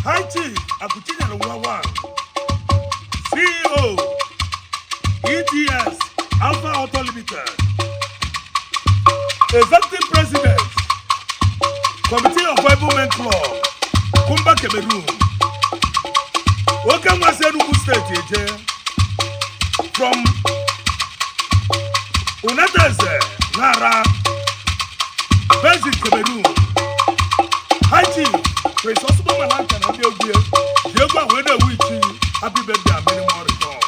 High Chief Akuchinya Nwawan, CEO, ETS, Alpha Auto Limited, Executive President, Committee of Bible Men Club, Kumba Cameroon, Oka Maseruku State, from Unateze, Nara, based in Cameroon, High Chief, Prince Osman Malanta and Abia, Diego Weda Wichi, happy birthday and many more returns.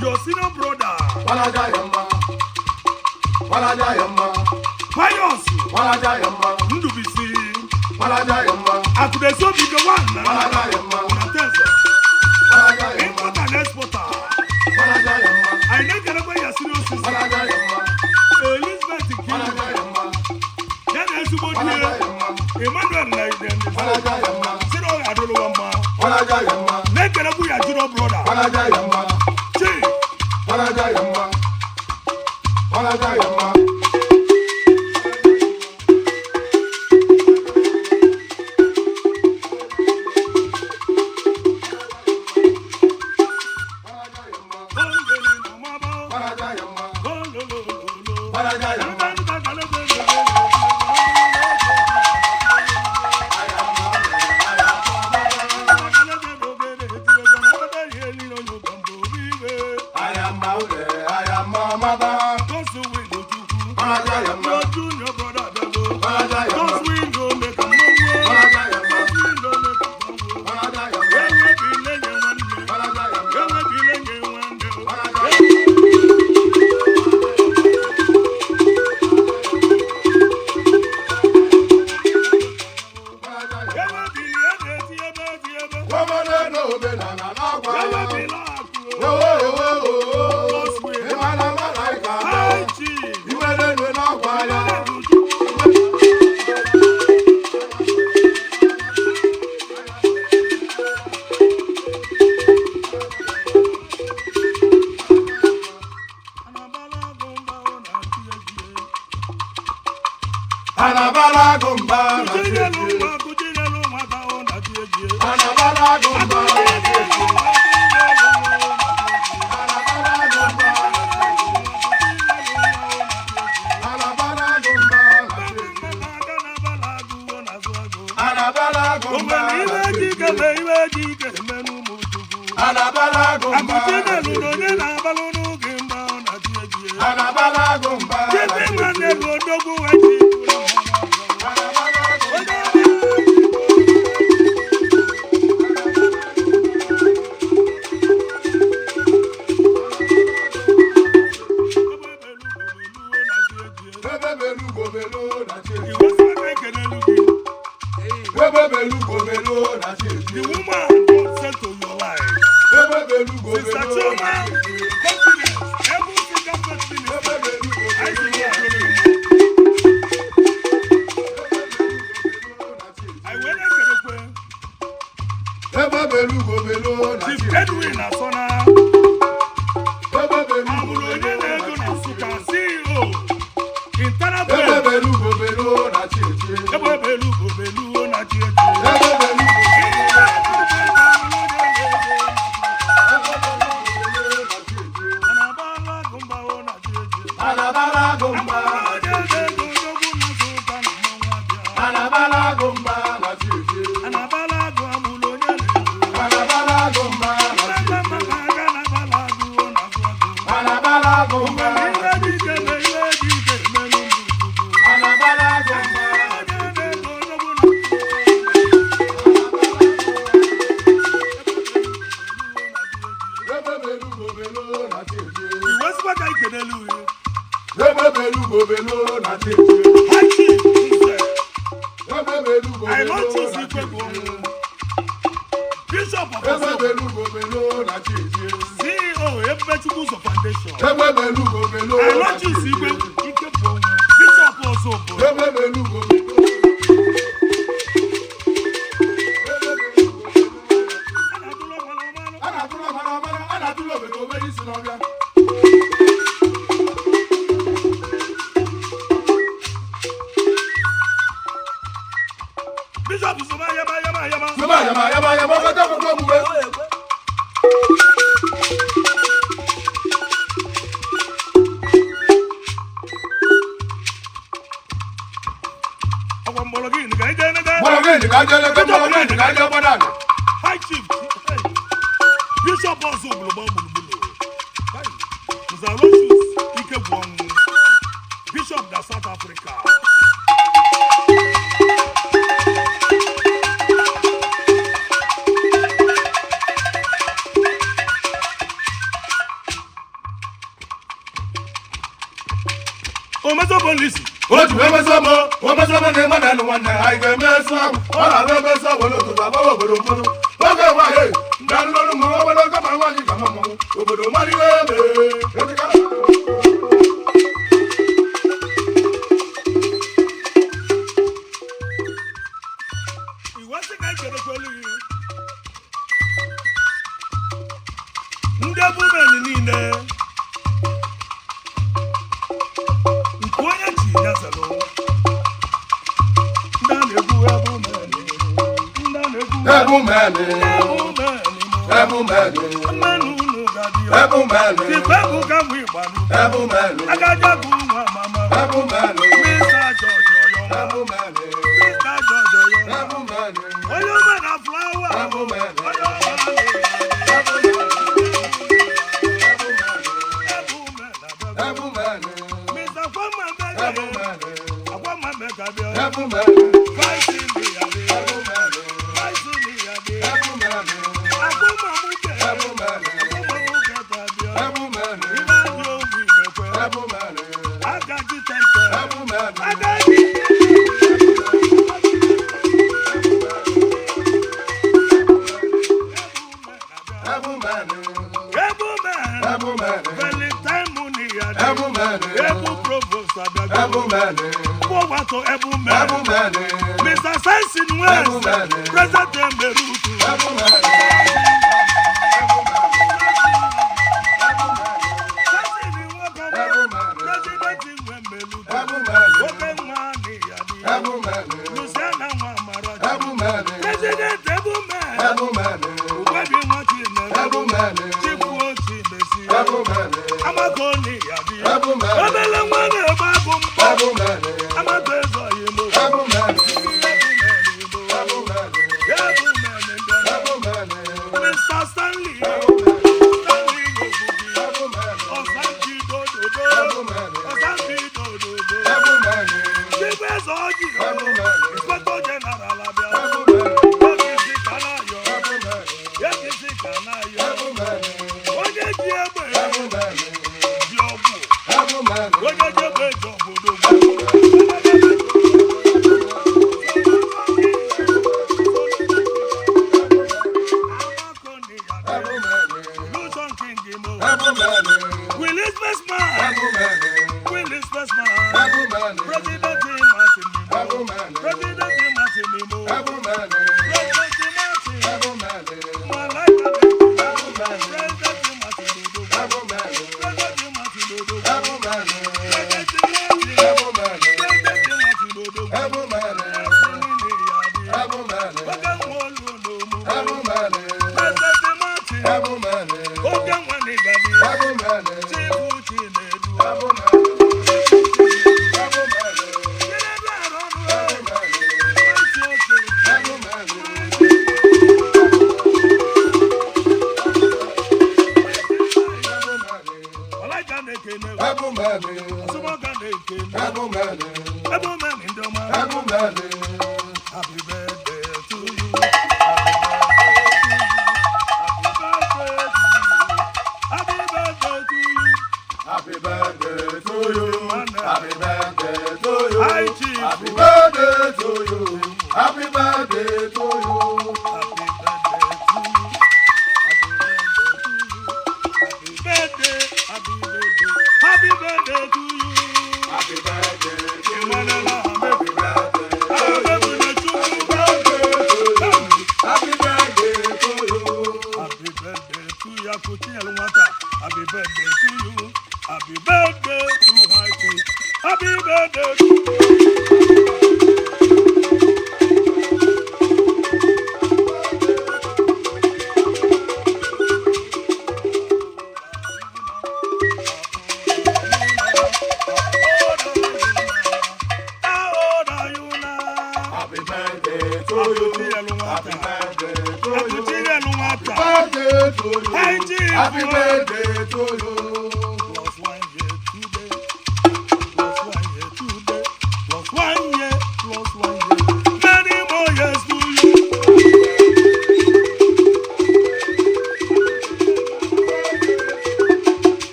Your senior brother, Pius, Ndubisi, I could so be the one, import and exporter. I never get away as serious Elizabeth King. Then I suppose Emmanuel like them. I don't know. Make it up with your junior brother. I am my mother. Your junior brother Debo. Those we know make a move. Those we know make a move. When we be laying one day. When we be laying one day. Anabala gumba, the woman God sent to your life. Sister Chioma, confidence, every single person I see you. I went to the Chief Edwin Asona. Amulonye Nego Nasuka, CEO. Internal Belu na Chichi. I want to see Bishop of CEO Ebechukwuzo Foundation. I want to see Bishop also. Bishop High Chief Bishop also Bishop of South Africa. Police. What you ever saw, what was over the man and one I can mess up. All I ever saw was to the Baba. Okay, why? Don't know more about the money come on. Over the money. He was the guy to the police. Mr. Mr. Sensin West, President Berutu.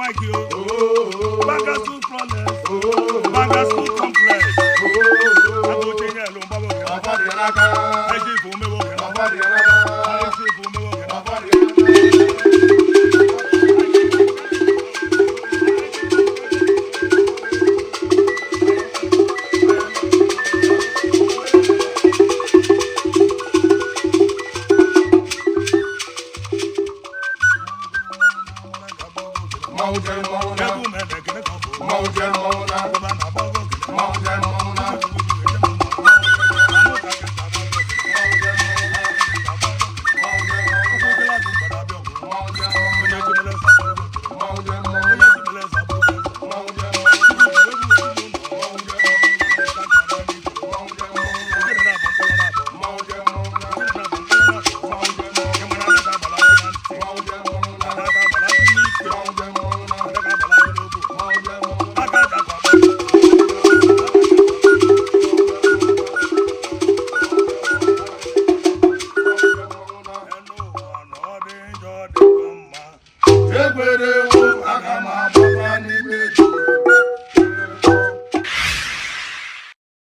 like you. Baga School Flawless. Baga School Complex. Abo chenye lo mbabo ke. Aji fu me wo ke. Aji fu me wo ke. Egbere